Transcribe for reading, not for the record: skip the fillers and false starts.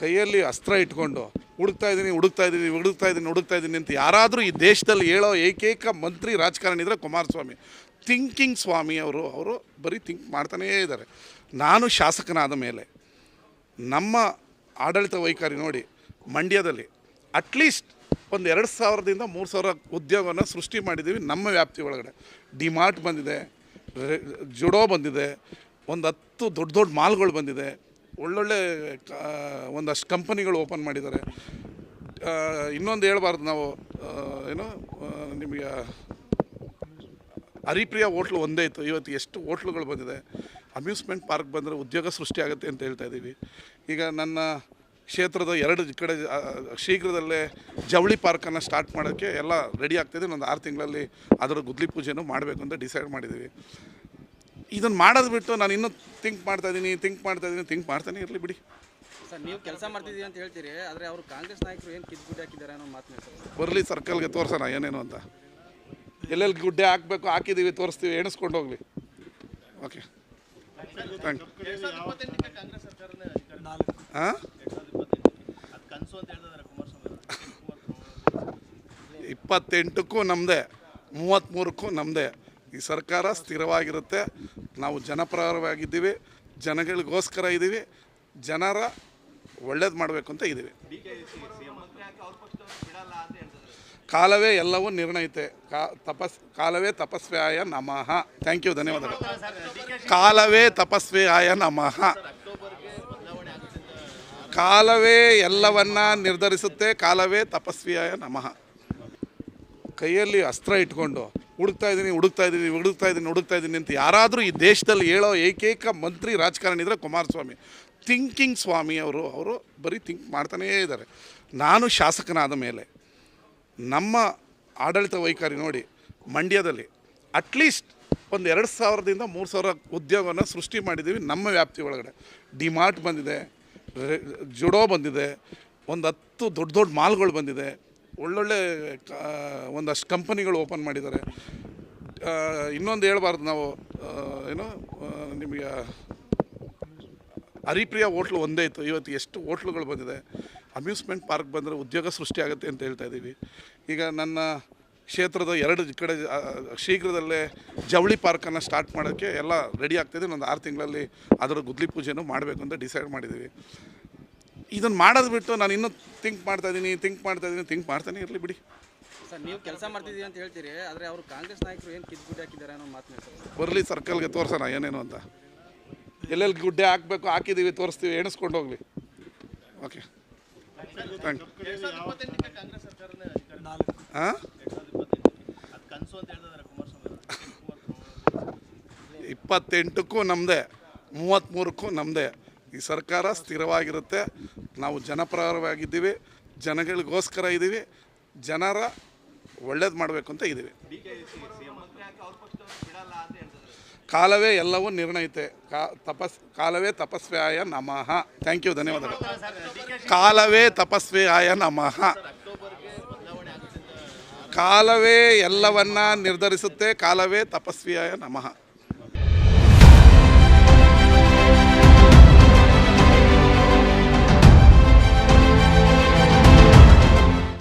ಕೈಯಲ್ಲಿ ಅಸ್ತ್ರ ಇಟ್ಕೊಂಡು ಹುಡುಕ್ತಾ ಇದ್ದೀನಿ ಅಂತ ಯಾರಾದರೂ ಈ ದೇಶದಲ್ಲಿ ಹೇಳೋ ಏಕೈಕ ಮಂತ್ರಿ ರಾಜಕಾರಣಿ ಇದ್ದರೆ ಕುಮಾರಸ್ವಾಮಿ. ಥಿಂಕಿಂಗ್ ಸ್ವಾಮಿ ಅವರು ಬರೀ ಥಿಂಕ್ ಮಾಡ್ತಾನೇ ಇದ್ದಾರೆ. ನಾನು ಶಾಸಕನಾದ ಮೇಲೆ ನಮ್ಮ ಆಡಳಿತ ವೈಖರಿ ನೋಡಿ, ಮಂಡ್ಯದಲ್ಲಿ ಅಟ್ಲೀಸ್ಟ್ ಒಂದು 2,000ದಿಂದ 3,000 ಉದ್ಯೋಗವನ್ನು ಸೃಷ್ಟಿ ಮಾಡಿದ್ದೀವಿ. ನಮ್ಮ ವ್ಯಾಪ್ತಿ ಒಳಗಡೆ ಡಿಮಾರ್ಟ್ ಬಂದಿದೆ, ಜುಡೋ ಬಂದಿದೆ, ಒಂದು 10 ದೊಡ್ಡ ಮಾಲ್ಗಳು ಬಂದಿದೆ, ಒಳ್ಳೊಳ್ಳೆ ಒಂದಷ್ಟು ಕಂಪನಿಗಳು ಓಪನ್ ಮಾಡಿದ್ದಾರೆ. ಇನ್ನೊಂದು ಹೇಳ್ಬಾರ್ದು ನಾವು, ನಿಮಗೆ ಹರಿಪ್ರಿಯ ಹೋಟ್ಲು ಒಂದೇ ಇತ್ತು, ಇವತ್ತು ಎಷ್ಟು ಹೋಟ್ಲುಗಳು ಬಂದಿದೆ. ಅಮ್ಯೂಸ್ಮೆಂಟ್ ಪಾರ್ಕ್ ಬಂದರೆ ಉದ್ಯೋಗ ಸೃಷ್ಟಿಯಾಗುತ್ತೆ ಅಂತ ಹೇಳ್ತಾ ಇದ್ದೀವಿ. ಈಗ ನನ್ನ ಕ್ಷೇತ್ರದ 2 ಕಡೆ ಶೀಘ್ರದಲ್ಲೇ ಜವಳಿ ಪಾರ್ಕನ್ನು ಸ್ಟಾರ್ಟ್ ಮಾಡೋಕ್ಕೆ ಎಲ್ಲ ರೆಡಿ ಆಗ್ತಾಯಿದೆ. ಒಂದು 6 ತಿಂಗಳಲ್ಲಿ ಅದರ ಗುದ್ಲಿ ಪೂಜೆನೂ ಮಾಡಬೇಕು ಅಂತ ಡಿಸೈಡ್ ಮಾಡಿದ್ದೀವಿ. ಇದನ್ನು ಮಾಡೋದು ಬಿಟ್ಟು ನಾನು ಇನ್ನೂ ಥಿಂಕ್ ಮಾಡ್ತಾನೆ ಇರಲಿ ಬಿಡಿ. ಸರ್, ನೀವು ಕೆಲಸ ಮಾಡ್ತಿದ್ದೀವಿ ಅಂತ ಹೇಳ್ತೀರಿ, ಆದರೆ ಅವರು ಕಾಂಗ್ರೆಸ್ ನಾಯಕರು ಏನು ಕಿತ್ತು ಹಾಕಿದ್ದಾರೆ ಅನ್ನೋ ಮಾತನ್ನ ಬರಲಿ ಸರ್ಕಲ್ಗೆ ತೋರಿಸೋಣ ಏನೇನು ಅಂತ. ಎಲ್ಲೆಲ್ಲಿ ಗುಡ್ಡೆ ಹಾಕಬೇಕು ಹಾಕಿದ್ದೀವಿ, ತೋರಿಸ್ತೀವಿ, ಎಣಿಸ್ಕೊಂಡು ಹೋಗಲಿ. Okay, thank you. ಹಾಂ, 28ಕ್ಕೂ ನಮ್ಮದೇ, 33ಕ್ಕೂ ನಮ್ಮದೇ. ಈ ಸರ್ಕಾರ ಸ್ಥಿರವಾಗಿರುತ್ತೆ. ನಾವು ಜನಪರವಾಗಿದ್ದೀವಿ, ಜನಗಳಿಗೋಸ್ಕರ ಇದ್ದೀವಿ, ಜನರ ಒಳ್ಳೇದು ಮಾಡಬೇಕು ಅಂತ ಇದ್ದೀವಿ. ಕಾಲವೇ ಎಲ್ಲವೂ ನಿರ್ಣಯಿತೆ. ಕಾಲವೇ ತಪಸ್ವ್ಯಾಯ ನಮಃ. ಥ್ಯಾಂಕ್ ಯು, ಧನ್ಯವಾದಗಳು. ಕಾಲವೇ ತಪಸ್ವ್ಯಾಯ ನಮಃ. ಕಾಲವೇ ಎಲ್ಲವನ್ನ ನಿರ್ಧರಿಸುತ್ತೆ. ಕಾಲವೇ ತಪಸ್ವಿಯಾಯ ನಮಃ. ಕೈಯಲ್ಲಿ ಅಸ್ತ್ರ ಇಟ್ಕೊಂಡು ಹುಡುಕ್ತಾ ಇದ್ದೀನಿ ಅಂತ ಯಾರಾದರೂ ಈ ದೇಶದಲ್ಲಿ ಹೇಳೋ ಏಕೈಕ ಮಂತ್ರಿ ರಾಜಕಾರಣಿ ಇದ್ದರೆ ಕುಮಾರಸ್ವಾಮಿ. ಥಿಂಕಿಂಗ್ ಸ್ವಾಮಿ ಅವರು ಬರೀ ಥಿಂಕ್ ಮಾಡ್ತಾನೇ ಇದ್ದಾರೆ. ನಾನು ಶಾಸಕನಾದ ಮೇಲೆ ನಮ್ಮ ಆಡಳಿತ ವೈಖರಿ ನೋಡಿ, ಮಂಡ್ಯದಲ್ಲಿ ಅಟ್ಲೀಸ್ಟ್ ಒಂದು 2,000ದಿಂದ 3,000 ಉದ್ಯೋಗವನ್ನು ಸೃಷ್ಟಿ ಮಾಡಿದ್ದೀವಿ. ನಮ್ಮ ವ್ಯಾಪ್ತಿ ಒಳಗಡೆ ಡಿಮಾರ್ಟ್ ಬಂದಿದೆ, ಜುಡೋ ಬಂದಿದೆ, ಒಂದು 10 ದೊಡ್ಡ ಮಾಲ್ಗಳು ಬಂದಿದೆ, ಒಳ್ಳೊಳ್ಳೆ ಒಂದಷ್ಟು ಕಂಪನಿಗಳು ಓಪನ್ ಮಾಡಿದ್ದಾರೆ. ಇನ್ನೊಂದು ಹೇಳ್ಬಾರ್ದು ನಾವು, ನಿಮಗೆ ಹರಿಪ್ರಿಯ ಹೋಟ್ಲು ಒಂದೇ ಇತ್ತು, ಇವತ್ತು ಎಷ್ಟು ಹೋಟ್ಲುಗಳು ಬಂದಿದೆ. ಅಮ್ಯೂಸ್ಮೆಂಟ್ ಪಾರ್ಕ್ ಬಂದರೆ ಉದ್ಯೋಗ ಸೃಷ್ಟಿಯಾಗುತ್ತೆ ಅಂತ ಹೇಳ್ತಾ ಇದ್ದೀವಿ. ಈಗ ನನ್ನ ಕ್ಷೇತ್ರದ 2 ಕಡೆ ಶೀಘ್ರದಲ್ಲೇ ಜವಳಿ ಪಾರ್ಕನ್ನು ಸ್ಟಾರ್ಟ್ ಮಾಡೋಕ್ಕೆ ಎಲ್ಲ ರೆಡಿ ಆಗ್ತಾಯಿದೆ. ಒಂದು 6 ತಿಂಗಳಲ್ಲಿ ಅದರ ಗುದ್ಲಿ ಪೂಜೆನೂ ಮಾಡಬೇಕು ಅಂತ ಡಿಸೈಡ್ ಮಾಡಿದ್ದೀವಿ. ಇದನ್ನು ಮಾಡೋದು ಬಿಟ್ಟು ನಾನು ಇನ್ನೂ ಥಿಂಕ್ ಮಾಡ್ತಾನೆ ಇರಲಿ ಬಿಡಿ. ಸರ್, ನೀವು ಕೆಲಸ ಮಾಡ್ತಿದ್ದೀವಿ ಅಂತ ಹೇಳ್ತೀರಿ, ಆದರೆ ಅವರು ಕಾಂಗ್ರೆಸ್ ನಾಯಕರು ಏನು ಕಿತ್ತು ಹಾಕಿದ್ದಾರೆ ಅನ್ನೋ ಮಾತನ್ನ ಬರಲಿ ಸರ್ಕಲ್ಗೆ ತೋರಿಸೋಣ ಏನೇನು ಅಂತ. ಎಲ್ಲೆಲ್ಲಿ ಗುಡ್ಡೆ ಹಾಕಬೇಕು ಹಾಕಿದ್ದೀವಿ, ತೋರಿಸ್ತೀವಿ, ಎಣಿಸ್ಕೊಂಡು ಹೋಗಲಿ. Okay, thank you. ಹಾಂ, 28ಕ್ಕೂ ನಮ್ಮದೇ, 33ಕ್ಕೂ ನಮ್ಮದೇ. ಈ ಸರ್ಕಾರ ಸ್ಥಿರವಾಗಿರುತ್ತೆ. ನಾವು ಜನಪರವಾಗಿದ್ದೀವಿ, ಜನಗಳಿಗೋಸ್ಕರ ಇದ್ದೀವಿ, ಜನರ ಒಳ್ಳೇದು ಮಾಡಬೇಕು ಅಂತ ಇದ್ದೀವಿ. ಕಾಲವೇ ಎಲ್ಲವೂ ನಿರ್ಣಯಿತೆ. ಕಾಲವೇ ತಪಸ್ವ್ಯಾಯ ನಮಃ. ಥ್ಯಾಂಕ್ ಯು, ಧನ್ಯವಾದಗಳು. ಕಾಲವೇ ತಪಸ್ವ್ಯಾಯ ನಮಃ. ಕಾಲವೇ ಎಲ್ಲವನ್ನ ನಿರ್ಧರಿಸುತ್ತೆ. ಕಾಲವೇ ತಪಸ್ವಿಯಾಯ ನಮಃ.